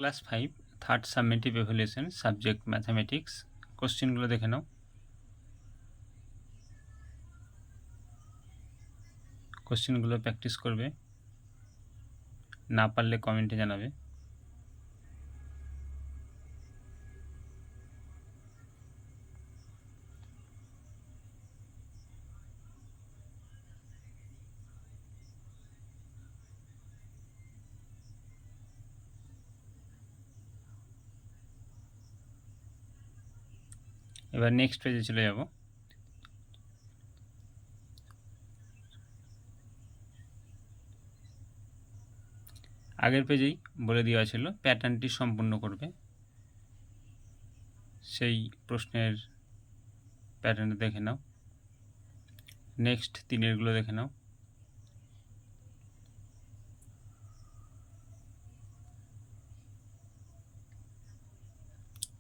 Class 5 third সাবমিটিভ evaluation subject mathematics কোশ্চেনগুলো দেখে নাও। কোশ্চেনগুলো প্র্যাকটিস করবে, না পারলে কমেন্টে জানাবে। এবার নেক্সট পেজে চলে যাব। আগের পেজেই বলে দেওয়া ছিল প্যাটার্নটি সম্পূর্ণ করবে, সেই প্রশ্নের প্যাটার্নটা দেখে নাও। নেক্সট 3-এরগুলো দেখে নাও।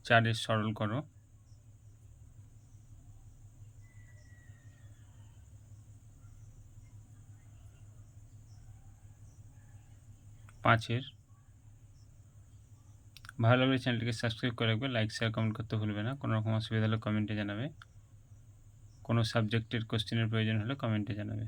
চারের সরল করো। 5-এর। ভালো লাগলে চ্যানেলটিকে সাবস্ক্রাইব করে রাখবে, লাইক শেয়ার কমেন্ট করতে ভুলবে না। কোনো রকম অসুবিধা হলে কমেন্টে জানাবে, কোনো সাবজেক্টের কোশ্চেনের প্রয়োজন হলে কমেন্টে জানাবে।